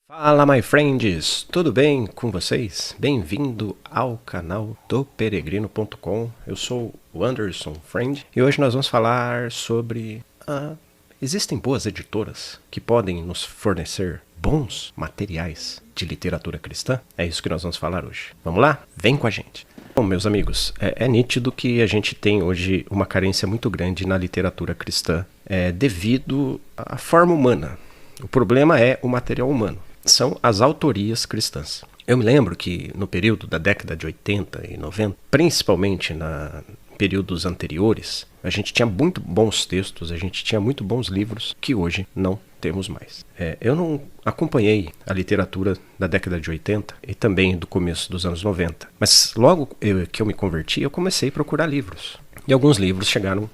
Fala, my friends! Tudo bem com vocês? Bem-vindo ao canal do Peregrino.com. Eu sou o Anderson Friend e hoje nós vamos falar sobre... existem boas editoras que podem nos fornecer bons materiais de literatura cristã? É isso que nós vamos falar hoje. Vamos lá? Vem com a gente! Bom, meus amigos, é nítido que a gente tem hoje uma carência muito grande na literatura cristã devido à forma humana. O problema é o material humano. São as autorias cristãs. Eu me lembro que no período da década de 80 e 90, principalmente em períodos anteriores, a gente tinha muito bons textos, a gente tinha muito bons livros que hoje não temos mais. Eu não acompanhei a literatura da década de 80 e também do começo dos anos 90, mas logo que eu me converti, eu comecei a procurar livros. E alguns livros chegaram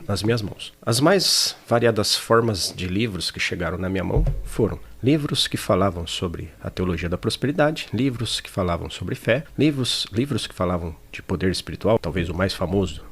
nas minhas mãos. As mais variadas formas de livros que chegaram na minha mão foram livros que falavam sobre a teologia da prosperidade, livros que falavam sobre fé, livros que falavam de poder espiritual, talvez o mais famoso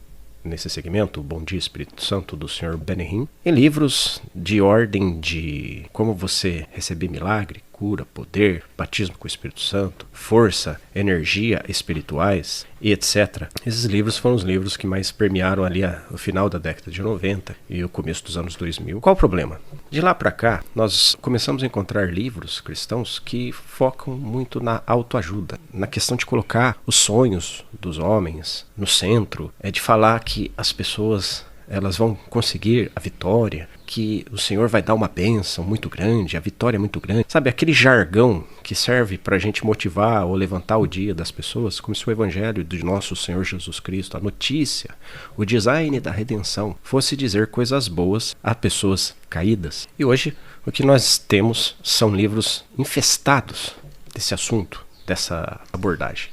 nesse segmento, o Bom Dia Espírito Santo, do Sr. Benny e livros de ordem de como você receber milagre, cura, poder, batismo com o Espírito Santo, força, energia espirituais e etc. Esses livros foram os livros que mais permearam ali o final da década de 90 e o começo dos anos 2000. Qual o problema? De lá para cá, nós começamos a encontrar livros cristãos que focam muito na autoajuda, na questão de colocar os sonhos dos homens no centro, de falar que as pessoas elas vão conseguir a vitória, que o Senhor vai dar uma bênção muito grande, a vitória é muito grande. Sabe, aquele jargão que serve para a gente motivar ou levantar o dia das pessoas, como se o Evangelho do nosso Senhor Jesus Cristo, a notícia, o design da redenção, fosse dizer coisas boas a pessoas caídas. E hoje o que nós temos são livros infestados desse assunto, dessa abordagem.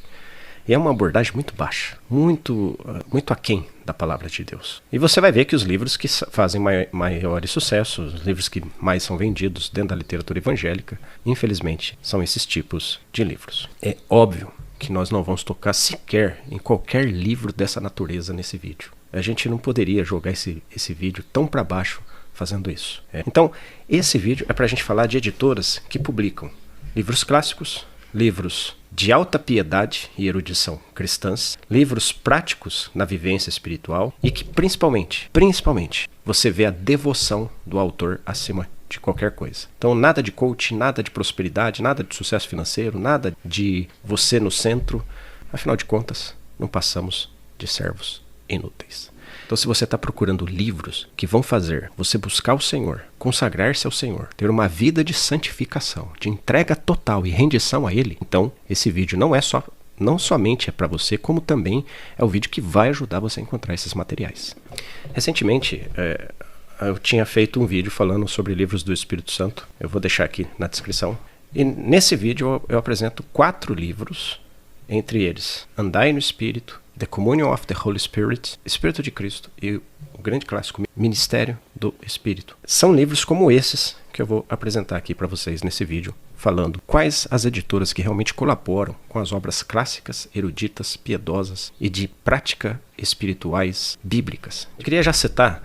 E é uma abordagem muito baixa, muito aquém da palavra de Deus. E você vai ver que os livros que fazem maiores sucessos, os livros que mais são vendidos dentro da literatura evangélica, infelizmente, são esses tipos de livros. É óbvio que nós não vamos tocar sequer em qualquer livro dessa natureza nesse vídeo. A gente não poderia jogar esse vídeo tão para baixo fazendo isso. Então, esse vídeo é para a gente falar de editoras que publicam livros clássicos, livros de alta piedade e erudição cristãs, livros práticos na vivência espiritual e que principalmente, você vê a devoção do autor acima de qualquer coisa. Então nada de coaching, nada de prosperidade, nada de sucesso financeiro, nada de você no centro. Afinal de contas, não passamos de servos inúteis. Então se você está procurando livros que vão fazer você buscar o Senhor, consagrar-se ao Senhor, ter uma vida de santificação, de entrega total e rendição a Ele, então esse vídeo não somente é para você, como também é o vídeo que vai ajudar você a encontrar esses materiais. Recentemente, eu tinha feito um vídeo falando sobre livros do Espírito Santo, eu vou deixar aqui na descrição. E nesse vídeo eu apresento 4 livros, entre eles Andai no Espírito, The Communion of the Holy Spirit, Espírito de Cristo e o grande clássico Ministério do Espírito. São livros como esses que eu vou apresentar aqui para vocês nesse vídeo, falando quais as editoras que realmente colaboram com as obras clássicas, eruditas, piedosas e de prática espirituais bíblicas. Eu queria já citar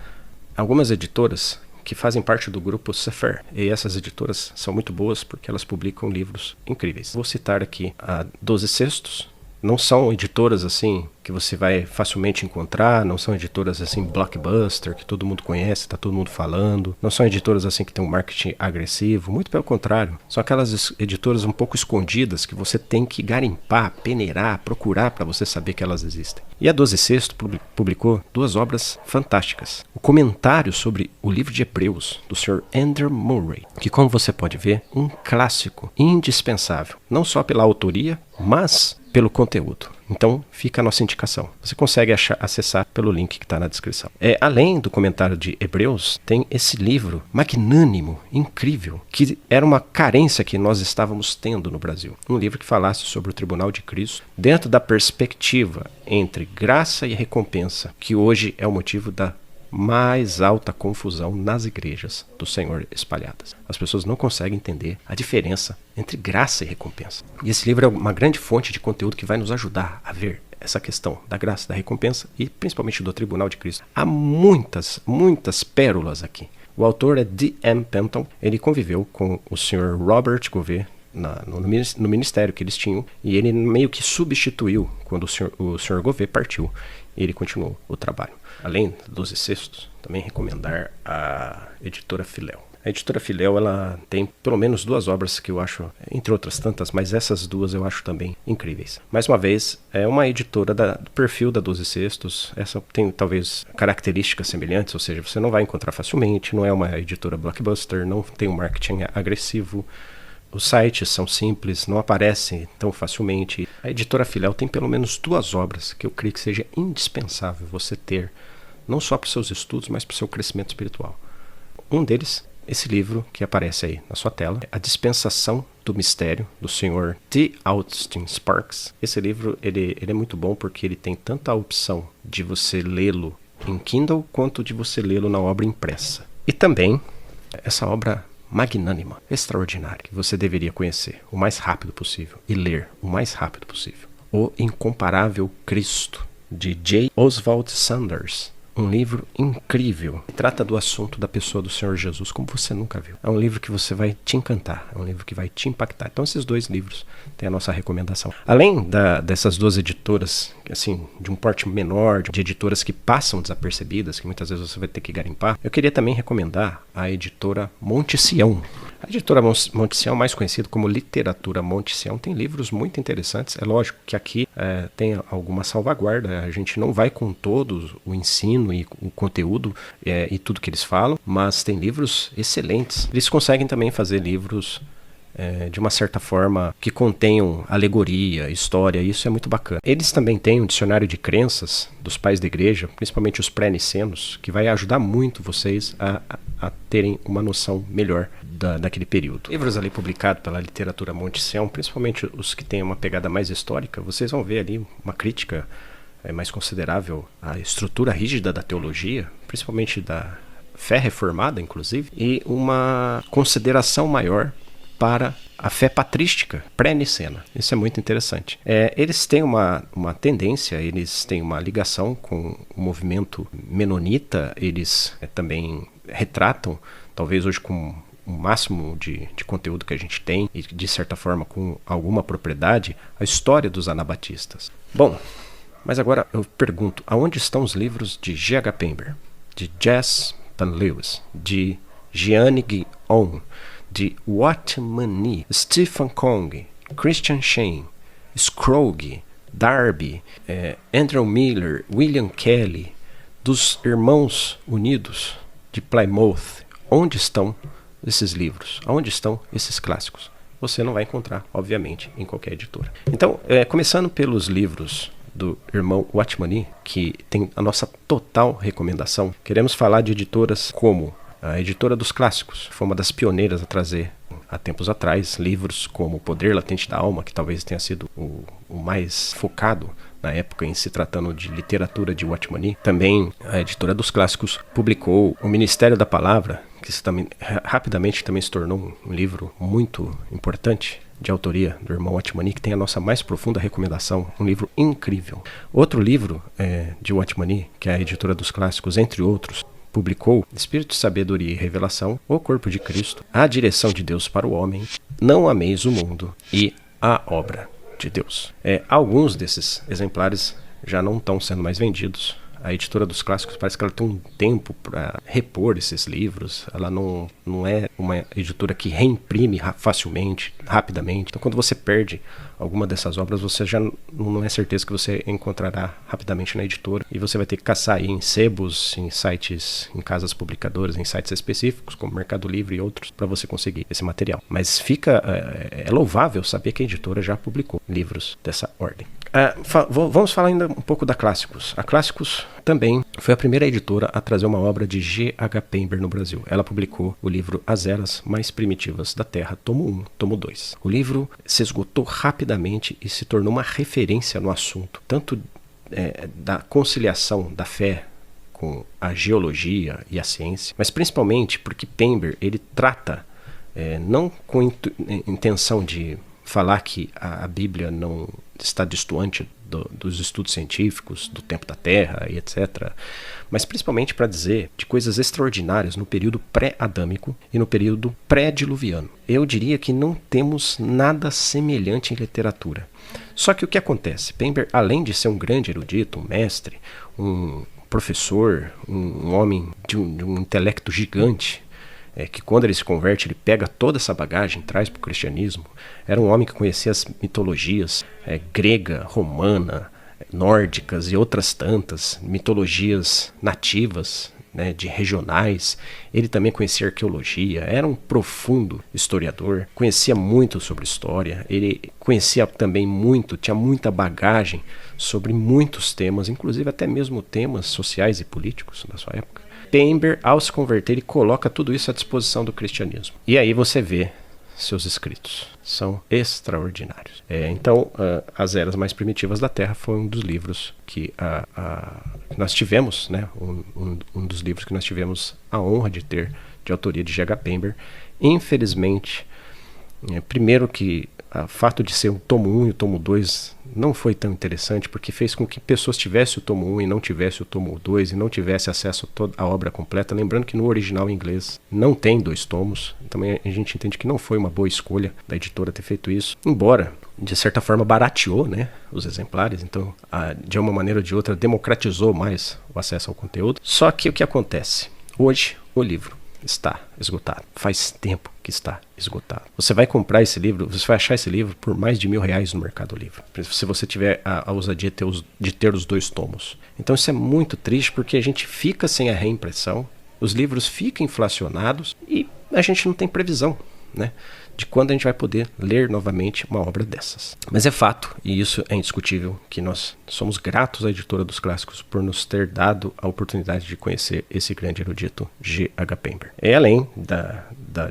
algumas editoras que fazem parte do grupo Sefer, e essas editoras são muito boas porque elas publicam livros incríveis. Vou citar aqui a 12 Cestos. Não são editoras assim que você vai facilmente encontrar, não são editoras assim blockbuster, que todo mundo conhece, está todo mundo falando, não são editoras assim que tem um marketing agressivo, muito pelo contrário, são aquelas editoras um pouco escondidas que você tem que garimpar, peneirar, procurar para você saber que elas existem. E a 12 Sexto publicou 2 obras fantásticas. O comentário sobre o livro de Hebreus, do Sr. Andrew Murray, que como você pode ver, um clássico indispensável, não só pela autoria, mas pelo conteúdo. Então fica a nossa indicação. Você consegue acessar pelo link que está na descrição. Além do comentário de Hebreus, tem esse livro magnânimo, incrível, que era uma carência que nós estávamos tendo no Brasil. Um livro que falasse sobre o Tribunal de Cristo, dentro da perspectiva entre graça e recompensa, que hoje é o motivo da mais alta confusão nas igrejas do Senhor espalhadas. As pessoas não conseguem entender a diferença entre graça e recompensa. E esse livro é uma grande fonte de conteúdo que vai nos ajudar a ver essa questão da graça, da recompensa e principalmente do Tribunal de Cristo. Há muitas pérolas aqui. O autor é D.M. Penton. Ele conviveu com o Sr. Robert Gouvet no ministério que eles tinham, e ele meio que substituiu quando o Sr. Gouvet partiu, e ele continuou o trabalho. Além dos Cestos, também recomendar a editora Filéu. A editora Filéu, ela tem pelo menos 2 obras que eu acho, entre outras tantas, mas essas 2 eu acho também incríveis. Mais uma vez, é uma editora do perfil da 12 Cestos. Essa tem talvez características semelhantes, ou seja, você não vai encontrar facilmente, não é uma editora blockbuster, não tem um marketing agressivo. Os sites são simples, não aparecem tão facilmente. A editora Filéu tem pelo menos 2 obras que eu creio que seja indispensável você ter, não só para os seus estudos, mas para o seu crescimento espiritual. Um deles, esse livro que aparece aí na sua tela, A Dispensação do Mistério, do Sr. T. Austin Sparks. Esse livro ele é muito bom porque ele tem tanto a opção de você lê-lo em Kindle quanto de você lê-lo na obra impressa. E também essa obra magnânima, extraordinária, que você deveria conhecer o mais rápido possível e ler o mais rápido possível. O Incomparável Cristo, de J. Oswald Sanders. Um livro incrível. Trata do assunto da pessoa do Senhor Jesus como você nunca viu. É um livro que você vai te encantar. É um livro que vai te impactar. Então esses 2 livros têm a nossa recomendação. Além dessas 2 editoras, assim, de um porte menor, de editoras que passam desapercebidas, que muitas vezes você vai ter que garimpar, eu queria também recomendar a editora Monte Sião. A editora Monte Sião, mais conhecida como Literatura Monte Sião, tem livros muito interessantes. É lógico que aqui tem alguma salvaguarda. A gente não vai com todo o ensino e o conteúdo e tudo que eles falam, mas tem livros excelentes. Eles conseguem também fazer livros de uma certa forma que contenham alegoria, história, isso é muito bacana. Eles também têm um dicionário de crenças dos pais da igreja, principalmente os pré-nicenos, que vai ajudar muito vocês a terem uma noção melhor daquele período. Livros ali publicados pela Literatura Monte Sião, principalmente os que têm uma pegada mais histórica, vocês vão ver ali uma crítica mais considerável à estrutura rígida da teologia, principalmente da fé reformada, inclusive, e uma consideração maior para a fé patrística pré-nicena. Isso é muito interessante. Eles têm uma tendência, eles têm uma ligação com o movimento menonita, eles também retratam, talvez hoje com o máximo de conteúdo que a gente tem, e de certa forma com alguma propriedade, a história dos anabatistas. Bom, mas agora eu pergunto, aonde estão os livros de G.H. Pember, de Jas Van Lewis, de Jeanne Guion, de Watchman Nee, Stephen Kong, Christian Shane, Scrooge, Darby, Andrew Miller, William Kelly, dos Irmãos Unidos de Plymouth? Onde estão esses livros? Onde estão esses clássicos? Você não vai encontrar, obviamente, em qualquer editora. Então, começando pelos livros do irmão Watchman Nee, que tem a nossa total recomendação, queremos falar de editoras como a Editora dos Clássicos. Foi uma das pioneiras a trazer, há tempos atrás, livros como O Poder Latente da Alma, que talvez tenha sido o mais focado na época em se tratando de literatura de Watchman Nee. Também a Editora dos Clássicos publicou O Ministério da Palavra, que rapidamente também se tornou um livro muito importante, de autoria do irmão Watchman Nee, que tem a nossa mais profunda recomendação, um livro incrível. Outro livro de Watchman Nee, que é a Editora dos Clássicos, entre outros, publicou Espírito de Sabedoria e Revelação, O Corpo de Cristo, A Direção de Deus para o Homem, Não Ameis o Mundo e A Obra de Deus. Alguns desses exemplares já não estão sendo mais vendidos. A Editora dos Clássicos parece que ela tem um tempo para repor esses livros. Ela não é uma editora que reimprime facilmente, rapidamente. Então, quando você perde alguma dessas obras, você já não é certeza que você encontrará rapidamente na editora. E você vai ter que caçar aí em sebos, em sites, em casas publicadoras, em sites específicos, como Mercado Livre e outros, para você conseguir esse material. Mas é louvável saber que a editora já publicou livros dessa ordem. Vamos falar ainda um pouco da Clássicos. A Clássicos também foi a primeira editora a trazer uma obra de G.H. Pember no Brasil. Ela publicou o livro As Eras Mais Primitivas da Terra, tomo 1, tomo 2. O livro se esgotou rapidamente e se tornou uma referência no assunto, tanto da conciliação da fé com a geologia e a ciência, mas principalmente porque Pember ele trata, não com intenção de falar que a Bíblia não está distoante dos estudos científicos, do tempo da Terra e etc., mas principalmente para dizer de coisas extraordinárias no período pré-adâmico e no período pré-diluviano. Eu diria que não temos nada semelhante em literatura. Só que o que acontece? Pember, além de ser um grande erudito, um mestre, um professor, um homem de um intelecto gigante, que quando ele se converte, ele pega toda essa bagagem, traz para o cristianismo. Era um homem que conhecia as mitologias grega, romana, nórdicas e outras tantas, mitologias nativas, né, de regionais. Ele também conhecia arqueologia, era um profundo historiador, conhecia muito sobre história, ele conhecia também muito, tinha muita bagagem sobre muitos temas, inclusive até mesmo temas sociais e políticos da sua época. Pember, ao se converter, ele coloca tudo isso à disposição do cristianismo. E aí você vê seus escritos. São extraordinários. Então, As Eras Mais Primitivas da Terra foi um dos livros que nós tivemos, né? Um dos livros que nós tivemos a honra de ter, de autoria de G.H. Pember. Infelizmente, primeiro que o fato de ser o tomo 1 e o tomo 2 não foi tão interessante, porque fez com que pessoas tivessem o tomo 1 e não tivessem o tomo 2 e não tivessem acesso a toda a obra completa. Lembrando que no original em inglês não tem 2 tomos, também a gente entende que não foi uma boa escolha da editora ter feito isso, embora de certa forma barateou, né, os exemplares, então de uma maneira ou de outra democratizou mais o acesso ao conteúdo. Só que o que acontece? Hoje o livro está esgotado. Faz tempo que está esgotado. Você vai comprar esse livro, você vai achar esse livro por mais de R$1.000 no Mercado Livre, se você tiver a ousadia de ter os 2 tomos. Então isso é muito triste, porque a gente fica sem a reimpressão, os livros ficam inflacionados e a gente não tem previsão, né, de quando a gente vai poder ler novamente uma obra dessas. Mas é fato, e isso é indiscutível, que nós somos gratos à Editora dos Clássicos por nos ter dado a oportunidade de conhecer esse grande erudito G.H. Pember. E além da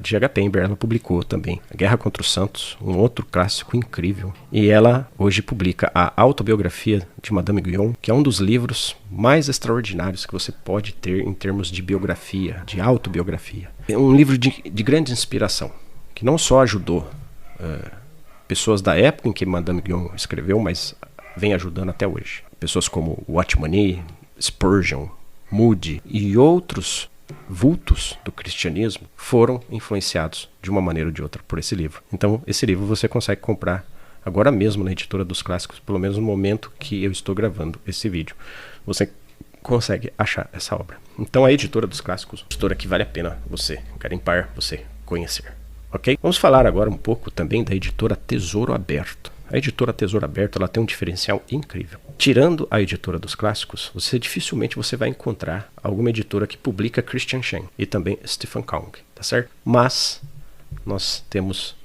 G.H. Pember, ela publicou também A Guerra contra os Santos, um outro clássico incrível, e ela hoje publica a autobiografia de Madame Guyon, que é um dos livros mais extraordinários que você pode ter em termos de biografia, de autobiografia. É um livro de grande inspiração, que não só ajudou pessoas da época em que Madame Guyon escreveu, mas vem ajudando até hoje. Pessoas como Watchman, Spurgeon, Moody e outros vultos do cristianismo foram influenciados de uma maneira ou de outra por esse livro. Então, esse livro você consegue comprar agora mesmo na Editora dos Clássicos, pelo menos no momento que eu estou gravando esse vídeo. Você consegue achar essa obra. Então, a Editora dos Clássicos, uma editora que vale a pena você garimpar, você conhecer. Ok? Vamos falar agora um pouco também da editora Tesouro Aberto. A editora Tesouro Aberto, ela tem um diferencial incrível. Tirando a Editora dos Clássicos, dificilmente você vai encontrar alguma editora que publica Christian Shen e também Stephen Kong, tá certo? Mas nós temos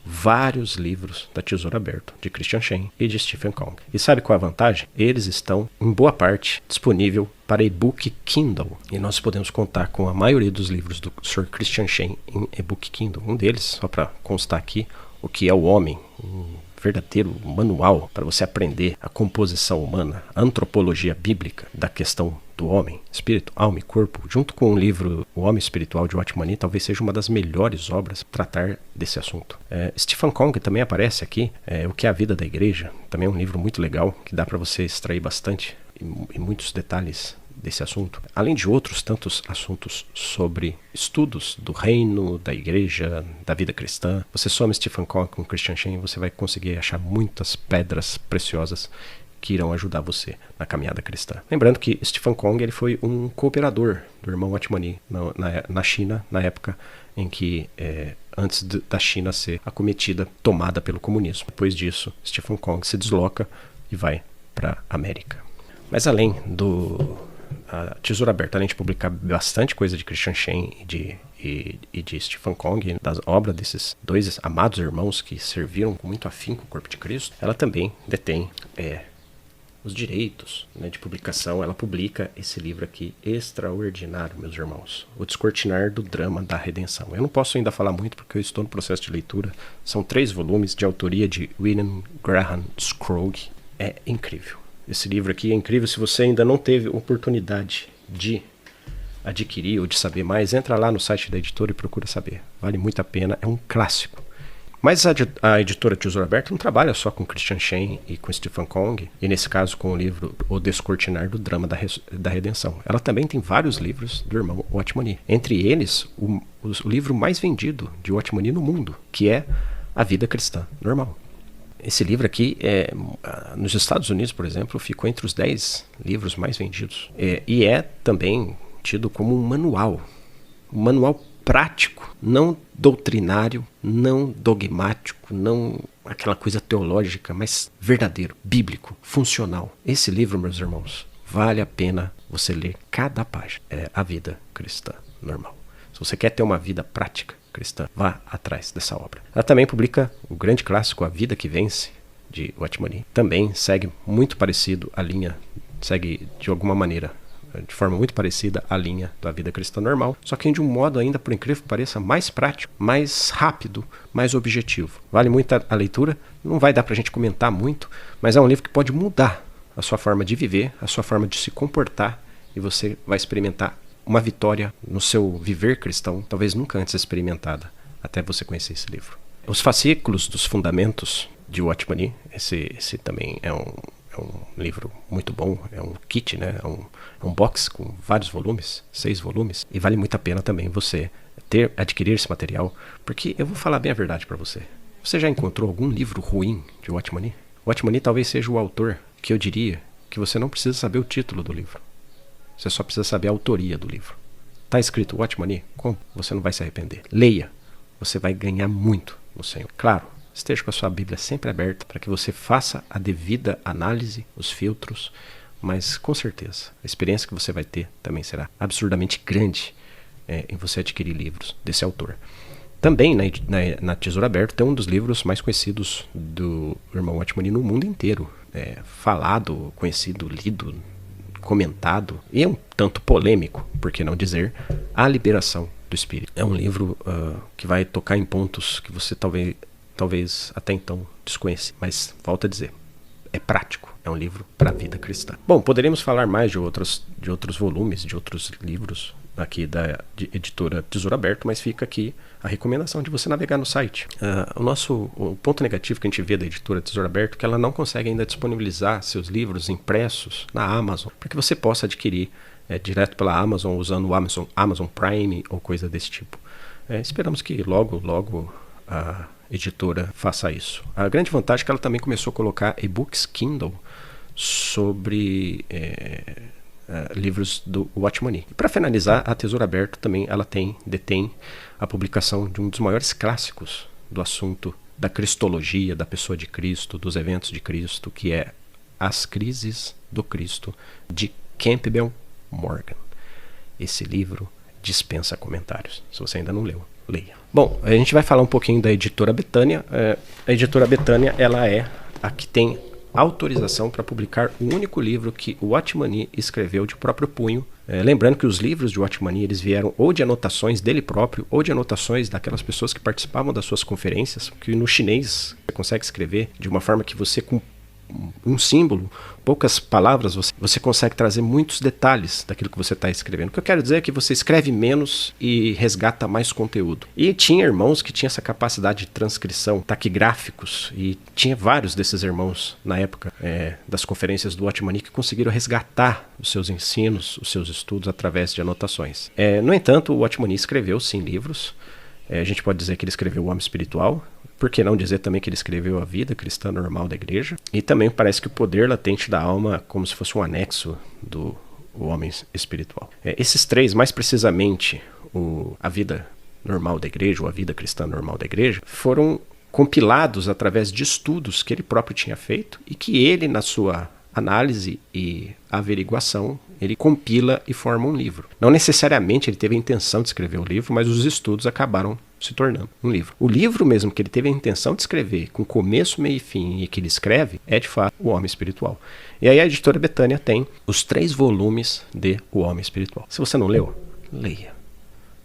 vários livros da Tesouro Aberto, de Christian Shen e de Stephen Kong. E sabe qual é a vantagem? Eles estão, em boa parte, disponível para e-book Kindle. E nós podemos contar com a maioria dos livros do Sr. Christian Shen em e-book Kindle. Um deles, só para constar aqui, O que é o Homem, um verdadeiro manual para você aprender a composição humana, a antropologia bíblica da questão do homem, espírito, alma e corpo, junto com o livro O Homem Espiritual de Watchman, talvez seja uma das melhores obras para tratar desse assunto. Stephen Kong também aparece aqui, O que é a Vida da Igreja, também é um livro muito legal, que dá para você extrair bastante e muitos detalhes desse assunto, além de outros tantos assuntos sobre estudos do reino, da igreja, da vida cristã. Você soma Stephen Kong com Christian Shen e você vai conseguir achar muitas pedras preciosas que irão ajudar você na caminhada cristã. Lembrando que Stephen Kong ele foi um cooperador do irmão Watchman na China, na época em que, antes da China ser acometida, tomada pelo comunismo. Depois disso, Stephen Kong se desloca e vai para a América. Mas além a Tesouro Aberto, além de publicar bastante coisa de Christian Shen e de Stephen Kong, das obras desses 2 amados irmãos que serviram com muito afinco o corpo de Cristo, ela também detém os direitos, né, de publicação. Ela publica esse livro aqui, extraordinário, meus irmãos, O Descortinar do Drama da Redenção. Eu não posso ainda falar muito porque eu estou no processo de leitura. São 3 volumes de autoria de William Graham Scroggie. É incrível. Esse livro aqui é incrível. Se você ainda não teve oportunidade de adquirir ou de saber mais, entra lá no site da editora e procura saber. Vale muito a pena. É um clássico. Mas a editora Tesouro Aberto não trabalha só com Christian Shen e com Stephen Kong, e nesse caso com o livro O Descortinar do Drama da Redenção. Ela também tem vários livros do irmão Watchman. Entre eles, o livro mais vendido de Watchman no mundo, que é A Vida Cristã Normal. Esse livro aqui, nos Estados Unidos, por exemplo, ficou entre os 10 livros mais vendidos. E é também tido como um manual prático, não doutrinário, não dogmático, não aquela coisa teológica, mas verdadeiro, bíblico, funcional. Esse livro, meus irmãos, vale a pena você ler cada página. É A Vida Cristã Normal. Se você quer ter uma vida prática cristã, vá atrás dessa obra. Ela também publica o grande clássico A Vida que Vence, de Watchman. Também segue muito parecido a linha, segue de alguma maneira, de forma muito parecida à linha da Vida Cristã Normal, só que de um modo ainda, por incrível que pareça, mais prático, mais rápido, mais objetivo. Vale muito a leitura, não vai dar pra gente comentar muito, mas é um livro que pode mudar a sua forma de viver, a sua forma de se comportar, e você vai experimentar uma vitória no seu viver cristão, talvez nunca antes experimentada, até você conhecer esse livro. Os fascículos dos fundamentos de Watchman, esse também é um livro muito bom, é um kit, né? É um box com vários volumes, 6 volumes, e vale muito a pena também você adquirir esse material, porque eu vou falar bem a verdade para você. Você já encontrou algum livro ruim de Watchman? Watchman talvez seja o autor que eu diria que você não precisa saber o título do livro. Você só precisa saber a autoria do livro. Está escrito Watchman? Como? Você não vai se arrepender. Leia. Você vai ganhar muito no Senhor. Claro, esteja com a sua Bíblia sempre aberta para que você faça a devida análise, os filtros, mas com certeza a experiência que você vai ter também será absurdamente grande em você adquirir livros desse autor. Também na Tesouro Aberto tem um dos livros mais conhecidos do irmão Watchman no mundo inteiro. Falado, conhecido, lido, comentado, e é um tanto polêmico, por que não dizer, A Liberação do Espírito. É um livro que vai tocar em pontos que você talvez até então desconheça, mas volto a dizer, é prático, é um livro para a vida cristã. Bom, poderíamos falar mais de outros volumes, de outros livros aqui da editora Tesouro Aberto, mas fica aqui a recomendação de você navegar no site. O ponto negativo que a gente vê da editora Tesouro Aberto é que ela não consegue ainda disponibilizar seus livros impressos na Amazon, para que você possa adquirir direto pela Amazon, usando o Amazon Prime ou coisa desse tipo. Esperamos que logo a editora faça isso. A grande vantagem é que ela também começou a colocar e-books Kindle sobre livros do Watchman. E para finalizar, a Tesouro Aberto também ela detém a publicação de um dos maiores clássicos do assunto da cristologia, da pessoa de Cristo, dos eventos de Cristo, que é As Crises do Cristo, de Campbell Morgan. Esse livro dispensa comentários. Se você ainda não leu, leia. Bom, a gente vai falar um pouquinho da editora Betânia. A editora Betânia, ela é a que tem autorização para publicar o único livro que o Watchman escreveu de próprio punho. Lembrando que os livros de Watchman eles vieram ou de anotações dele próprio ou de anotações daquelas pessoas que participavam das suas conferências, que no chinês você consegue escrever de uma forma que você, com um símbolo, poucas palavras, você consegue trazer muitos detalhes daquilo que você está escrevendo. O que eu quero dizer é que você escreve menos e resgata mais conteúdo. E tinha irmãos que tinham essa capacidade de transcrição, taquigráficos, e tinha vários desses irmãos na época das conferências do Watchman que conseguiram resgatar os seus ensinos, os seus estudos através de anotações. No entanto, o Watchman escreveu sim livros. A gente pode dizer que ele escreveu O Homem Espiritual. Por que não dizer também que ele escreveu A Vida Cristã Normal da Igreja? E também parece que o Poder Latente da Alma, como se fosse um anexo do Homem Espiritual. Esses três, mais precisamente A Vida Normal da Igreja, ou A Vida Cristã Normal da Igreja, foram compilados através de estudos que ele próprio tinha feito e que ele, na sua análise e averiguação, ele compila e forma um livro. Não necessariamente ele teve a intenção de escrever o livro, mas os estudos acabaram se tornando um livro. O livro mesmo que ele teve a intenção de escrever, com começo, meio e fim, e que ele escreve, é de fato O Homem Espiritual. E aí a editora Betânia tem os 3 volumes de O Homem Espiritual. Se você não leu, leia.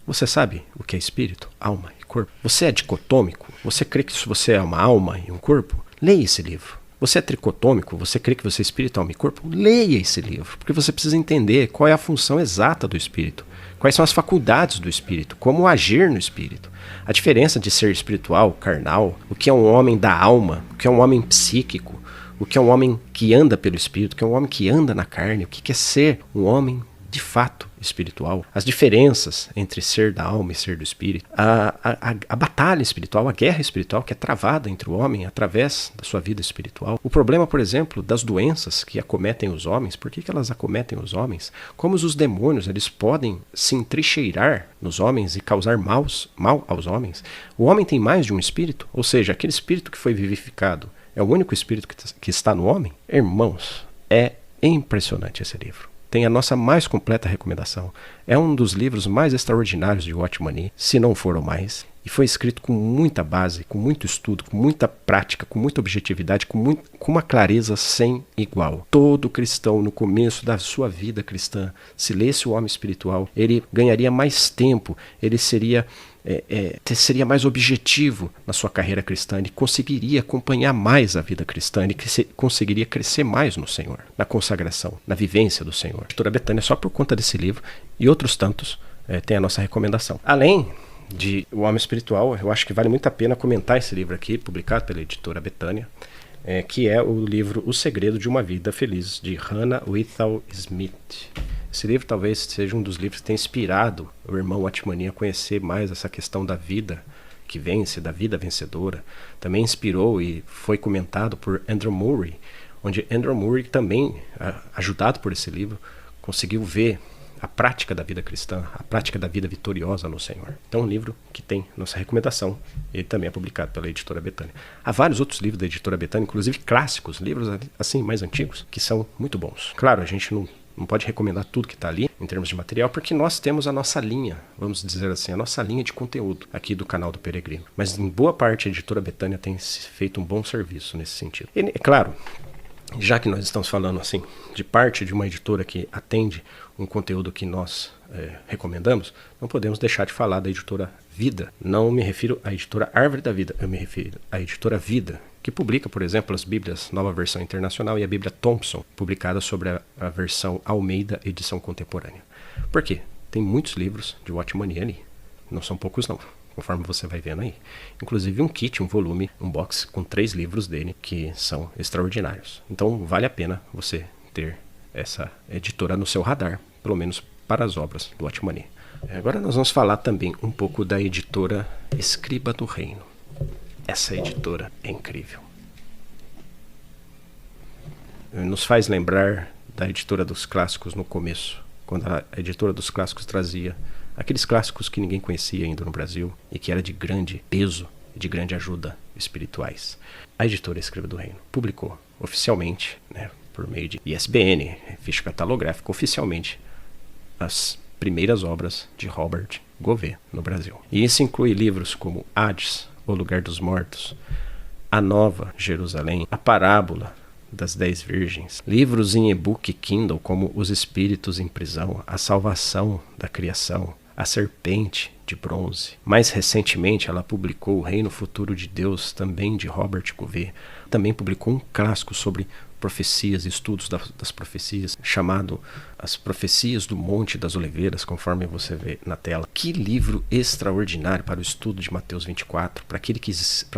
Você sabe o que é espírito, alma e corpo? Você é dicotômico? Você crê que você é uma alma e um corpo? Leia esse livro. Você é tricotômico? Você crê que você é espírito, alma e corpo? Leia esse livro, porque você precisa entender qual é a função exata do espírito, quais são as faculdades do espírito, como agir no espírito, a diferença de ser espiritual, carnal, o que é um homem da alma, o que é um homem psíquico, o que é um homem que anda pelo espírito, o que é um homem que anda na carne, o que é ser um homem de fato espiritual, as diferenças entre ser da alma e ser do espírito, a batalha espiritual, a guerra espiritual que é travada entre o homem através da sua vida espiritual. O problema, por exemplo, das doenças que acometem os homens, por que elas acometem os homens? Como os demônios eles podem se entrincheirar nos homens e causar mal aos homens? O homem tem mais de um espírito, ou seja, aquele espírito que foi vivificado é o único espírito que está no homem? Irmãos, é impressionante esse livro. Tem a nossa mais completa recomendação. É um dos livros mais extraordinários de Watchman Nee, se não for o mais. E foi escrito com muita base, com muito estudo, com muita prática, com muita objetividade, com uma clareza sem igual. Todo cristão, no começo da sua vida cristã, se lesse o Homem Espiritual, ele ganharia mais tempo, ele seria mais objetivo na sua carreira cristã, ele conseguiria acompanhar mais a vida cristã, ele conseguiria crescer mais no Senhor, na consagração, na vivência do Senhor. A editora Betânia, só por conta desse livro e outros tantos, tem a nossa recomendação. Além de O Homem Espiritual, eu acho que vale muito a pena comentar esse livro aqui, publicado pela editora Betânia, que é o livro O Segredo de uma Vida Feliz, de Hannah Whitall Smith. Esse livro talvez seja um dos livros que tem inspirado o irmão Watchman Nee a conhecer mais essa questão da vida que vence, da vida vencedora. Também inspirou e foi comentado por Andrew Murray, onde Andrew Murray também, ajudado por esse livro, conseguiu ver a prática da vida cristã, a prática da vida vitoriosa no Senhor. Então, um livro que tem nossa recomendação, ele também é publicado pela editora Betânia. Há vários outros livros da editora Betânia, inclusive clássicos, livros assim mais antigos, que são muito bons. Claro, a gente não pode recomendar tudo que está ali em termos de material, porque nós temos a nossa linha, vamos dizer assim, a nossa linha de conteúdo aqui do canal do Peregrino. Mas em boa parte a editora Betânia tem feito um bom serviço nesse sentido. E, é claro, já que nós estamos falando assim de parte de uma editora que atende um conteúdo que nós recomendamos, não podemos deixar de falar da editora Vida. Não me refiro à editora Árvore da Vida, eu me refiro à editora Vida, que publica, por exemplo, as Bíblias Nova Versão Internacional e a Bíblia Thompson, publicada sobre a versão Almeida Edição Contemporânea. Por quê? Tem muitos livros de Watchman Nee ali, não são poucos não, conforme você vai vendo aí. Inclusive um kit, um volume, um box com 3 livros dele que são extraordinários. Então vale a pena você ter essa editora no seu radar, pelo menos para as obras do Watchman Nee. Agora nós vamos falar também um pouco da editora Escriba do Reino. Essa editora é incrível. Nos faz lembrar da editora dos clássicos no começo, quando a editora dos clássicos trazia aqueles clássicos que ninguém conhecia ainda no Brasil e que era de grande peso e de grande ajuda espirituais. A editora Escriba do Reino publicou oficialmente, por meio de ISBN, ficha catalográfica, oficialmente as primeiras obras de Robert Gouvet no Brasil. E isso inclui livros como Hades, O Lugar dos Mortos, A Nova Jerusalém, A Parábola das 10 Virgens, livros em e-book e Kindle como Os Espíritos em Prisão, A Salvação da Criação, A Serpente de Bronze. Mais recentemente ela publicou O Reino Futuro de Deus, também de Robert Gouvet. Também publicou um clássico sobre profecias, estudos das profecias, chamado As Profecias do Monte das Oliveiras, conforme você vê na tela. Que livro extraordinário para o estudo de Mateus 24, para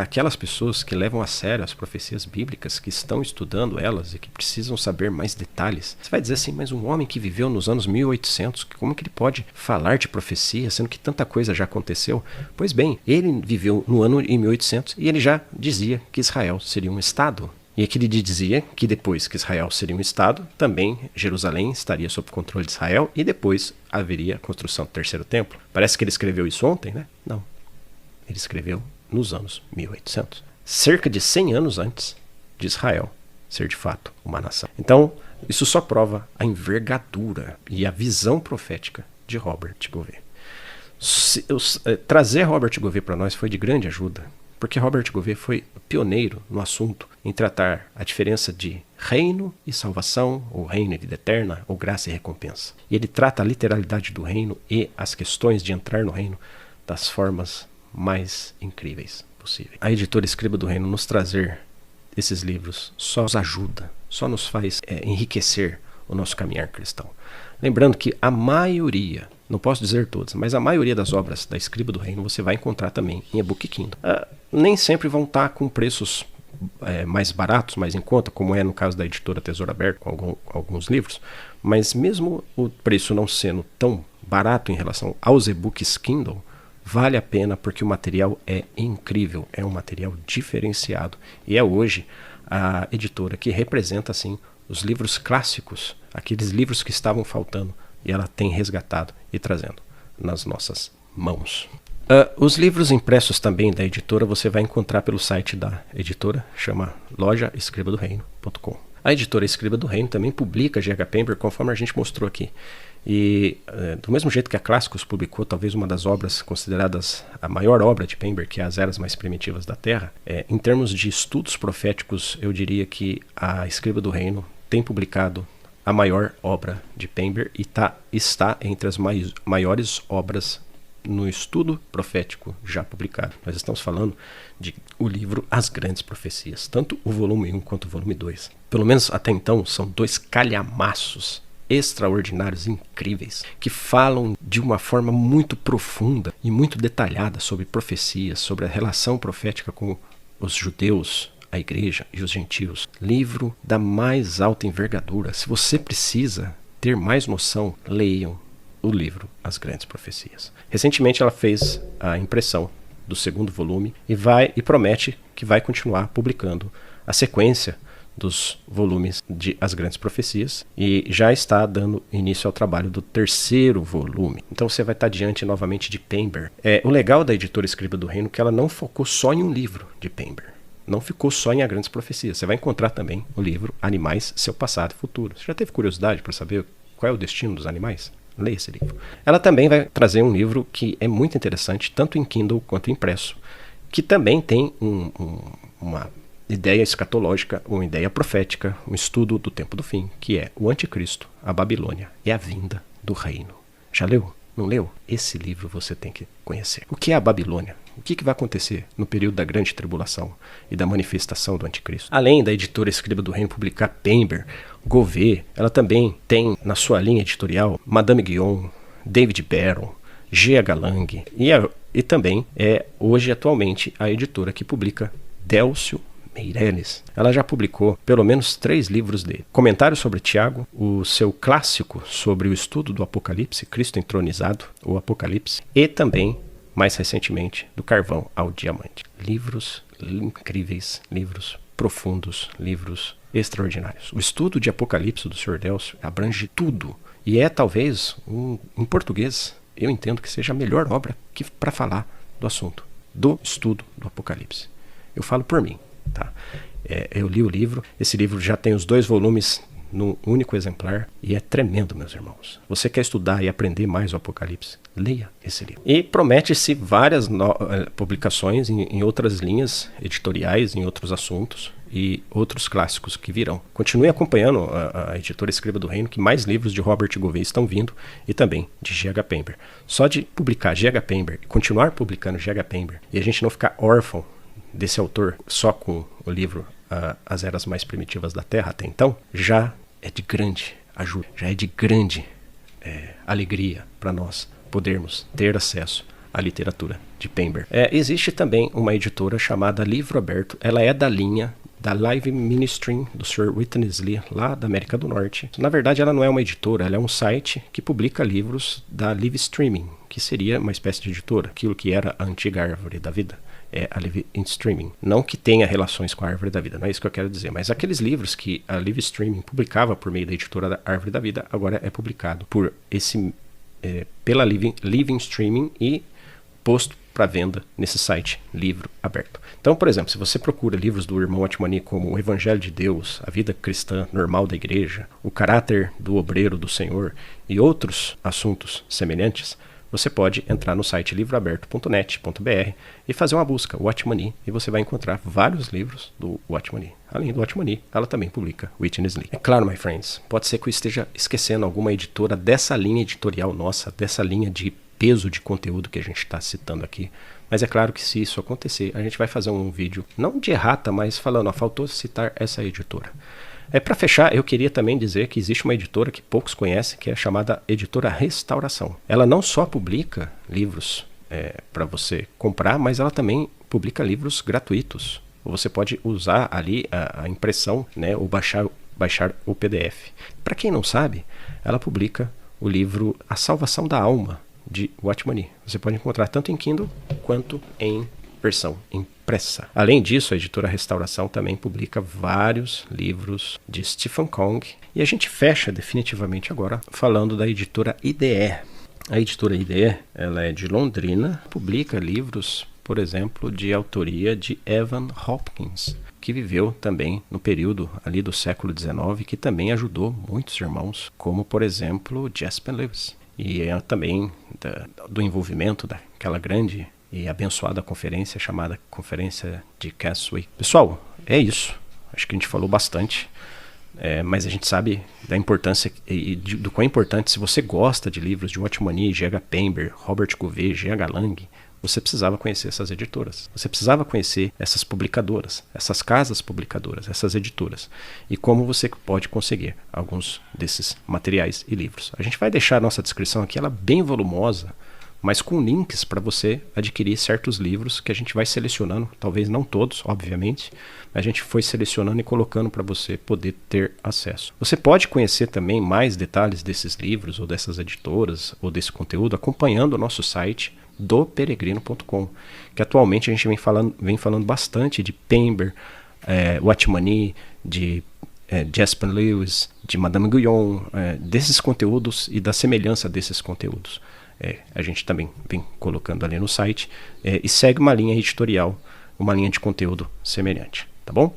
aquelas pessoas que levam a sério as profecias bíblicas, que estão estudando elas e que precisam saber mais detalhes. Você vai dizer assim, mas um homem que viveu nos anos 1800, como que ele pode falar de profecia, sendo que tanta coisa já aconteceu? Pois bem, ele viveu no ano em 1800 e ele já dizia que Israel seria um Estado. E aqui ele dizia que depois que Israel seria um Estado, também Jerusalém estaria sob controle de Israel e depois haveria a construção do terceiro templo. Parece que ele escreveu isso ontem, né? Não. Ele escreveu nos anos 1800. Cerca de 100 anos antes de Israel ser de fato uma nação. Então, isso só prova a envergadura e a visão profética de Robert Gouvet. Trazer Robert Gouvet para nós foi de grande ajuda, porque Robert Gouvet foi pioneiro no assunto em tratar a diferença de reino e salvação, ou reino e vida eterna, ou graça e recompensa. E ele trata a literalidade do reino e as questões de entrar no reino das formas mais incríveis possíveis. A editora Escriba do Reino nos trazer esses livros só nos ajuda, só nos faz enriquecer o nosso caminhar cristão. Lembrando que a maioria, não posso dizer todas, mas a maioria das obras da Escriba do Reino você vai encontrar também em e-book Kindle. Nem sempre vão estar com preços mais baratos, mais em conta, como é no caso da editora Tesouro Aberto, com alguns livros, mas mesmo o preço não sendo tão barato em relação aos e-books Kindle, vale a pena porque o material é incrível, é um material diferenciado e é hoje a editora que representa assim os livros clássicos, aqueles livros que estavam faltando, e ela tem resgatado e trazendo nas nossas mãos. Os livros impressos também da editora você vai encontrar pelo site da editora, chama lojaescribadoreino.com. A editora Escriba do Reino também publica G.H. Pember, conforme a gente mostrou aqui. E do mesmo jeito que a Clássicos publicou talvez uma das obras consideradas a maior obra de Pember, que é As Eras Mais Primitivas da Terra, em termos de estudos proféticos, eu diria que a Escriba do Reino tem publicado a maior obra de Pember e está entre as maiores obras no estudo profético já publicado. Nós estamos falando de o livro As Grandes Profecias, tanto o volume 1 quanto o volume 2. Pelo menos até então são 2 calhamaços extraordinários, incríveis, que falam de uma forma muito profunda e muito detalhada sobre profecias, sobre a relação profética com os judeus, a igreja e os gentios. Livro da mais alta envergadura. Se você precisa ter mais noção, leiam o livro As Grandes Profecias. Recentemente ela fez a impressão do 2º volume e promete que vai continuar publicando a sequência dos volumes de As Grandes Profecias e já está dando início ao trabalho do 3º volume. Então você vai estar diante novamente de Pember. O legal da editora Escriba do Reino é que ela não focou só em um livro de Pember. Não ficou só em As Grandes Profecias. Você vai encontrar também o livro Animais, Seu Passado e Futuro. Você já teve curiosidade para saber qual é o destino dos animais? Leia esse livro. Ela também vai trazer um livro que é muito interessante, tanto em Kindle quanto impresso, que também tem uma ideia escatológica, uma ideia profética, um estudo do tempo do fim, que é o Anticristo, a Babilônia e a vinda do reino. Já leu? Não leu? Esse livro você tem que conhecer. O que é a Babilônia? O que vai acontecer no período da grande tribulação e da manifestação do Anticristo? Além da editora Escriba do Reino publicar Pember, Gouveia, ela também tem na sua linha editorial Madame Guyon, David Barron, G.H. Lang e também é hoje atualmente a editora que publica Délcio Meirelles. Ela já publicou pelo menos 3 livros dele. Comentário sobre Tiago, o seu clássico sobre o estudo do Apocalipse, Cristo entronizado, o Apocalipse, e também, mais recentemente, do Carvão ao Diamante. Livros incríveis, livros profundos, livros extraordinários. O estudo de Apocalipse do Sr. Délcio abrange tudo e é talvez, em português, eu entendo que seja a melhor obra para falar do assunto, do estudo do Apocalipse. Eu falo por mim. Tá? Eu li o livro, esse livro já tem os 2 volumes num único exemplar e é tremendo, meus irmãos. Você quer estudar e aprender mais o Apocalipse? Leia esse livro. E promete-se várias publicações em outras linhas editoriais, em outros assuntos e outros clássicos que virão. Continue acompanhando a editora Escriba do Reino, que mais livros de Robert Gouveia estão vindo e também de G.H. Pember. Só de publicar G.H. Pember e continuar publicando G.H. Pember e a gente não ficar órfão desse autor só com o livro As Eras Mais Primitivas da Terra até então, já é de grande ajuda, já é de grande alegria para nós podermos ter acesso à literatura de Pember. Existe também uma editora chamada Livro Aberto, ela é da linha da Live Ministry do Sr. Witness Lee, lá da América do Norte. Na verdade, ela não é uma editora, ela é um site que publica livros da Live Streaming, que seria uma espécie de editora, aquilo que era a antiga Árvore da Vida. É a Live Streaming. Não que tenha relações com a Árvore da Vida, não é isso que eu quero dizer, mas aqueles livros que a Live Streaming publicava por meio da editora da Árvore da Vida, agora é publicado pela Living Streaming e posto para venda nesse site Livro Aberto. Então, por exemplo, se você procura livros do irmão Atmani como O Evangelho de Deus, A Vida Cristã Normal da Igreja, O Caráter do Obreiro do Senhor e outros assuntos semelhantes, você pode entrar no site livroaberto.net.br e fazer uma busca, Watchmani, e você vai encontrar vários livros do Watchmani. Além do Watchmani, ela também publica Witness Lee. É claro, my friends, pode ser que eu esteja esquecendo alguma editora dessa linha editorial nossa, dessa linha de peso de conteúdo que a gente está citando aqui, Mas é claro que se isso acontecer, a gente vai fazer um vídeo, não de errata, mas falando, faltou citar essa editora. Para fechar, eu queria também dizer que existe uma editora que poucos conhecem, que é chamada Editora Restauração. Ela não só publica livros para você comprar, mas ela também publica livros gratuitos. Você pode usar ali a impressão, né, ou baixar o PDF. Para quem não sabe, ela publica o livro A Salvação da Alma, de Watchman. Você pode encontrar tanto em Kindle quanto em versão impressa. Além disso, a editora Restauração também publica vários livros de Stephen Kong. E a gente fecha definitivamente agora falando da editora IDE. A editora IDE, ela é de Londrina, publica livros, por exemplo, de autoria de Evan Hopkins, que viveu também no período ali do século XIX, que também ajudou muitos irmãos, como por exemplo Jasper Lewis. E é também do envolvimento daquela grande e abençoada conferência chamada Conferência de Casway. Pessoal, é isso. Acho que a gente falou bastante, mas a gente sabe da importância e do quão importante, se você gosta de livros de Watchman, G.H. Pember, Robert Gouvet, G.H. Lang, você precisava conhecer essas editoras. Você precisava conhecer essas publicadoras, essas casas publicadoras, essas editoras. E como você pode conseguir alguns desses materiais e livros. A gente vai deixar a nossa descrição aqui, ela bem volumosa, mas com links para você adquirir certos livros que a gente vai selecionando, talvez não todos, obviamente, mas a gente foi selecionando e colocando para você poder ter acesso. Você pode conhecer também mais detalhes desses livros, ou dessas editoras, ou desse conteúdo, acompanhando o nosso site doperegrino.com, que atualmente a gente vem falando bastante de Pember, Watchman, de Jasper Lewis, de Madame Guyon, desses conteúdos e da semelhança desses conteúdos. A gente também vem colocando ali no site e segue uma linha editorial, uma linha de conteúdo semelhante, tá bom?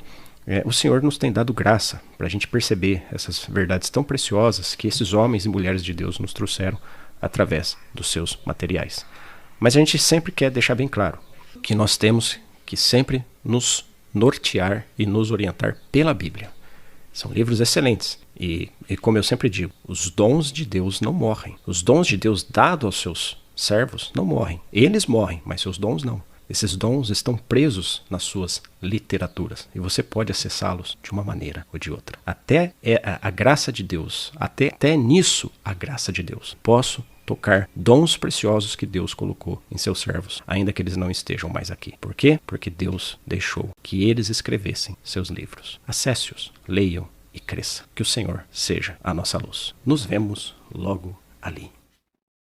O Senhor nos tem dado graça para a gente perceber essas verdades tão preciosas que esses homens e mulheres de Deus nos trouxeram através dos seus materiais. Mas a gente sempre quer deixar bem claro que nós temos que sempre nos nortear e nos orientar pela Bíblia. São livros excelentes. E como eu sempre digo, os dons de Deus não morrem. Os dons de Deus dados aos seus servos não morrem. Eles morrem, mas seus dons não. Esses dons estão presos nas suas literaturas. E você pode acessá-los de uma maneira ou de outra. Até a graça de Deus, até nisso a graça de Deus. Posso tocar dons preciosos que Deus colocou em seus servos, ainda que eles não estejam mais aqui. Por quê? Porque Deus deixou que eles escrevessem seus livros. Acesse-os, leiam e cresça. Que o Senhor seja a nossa luz. Nos vemos logo ali.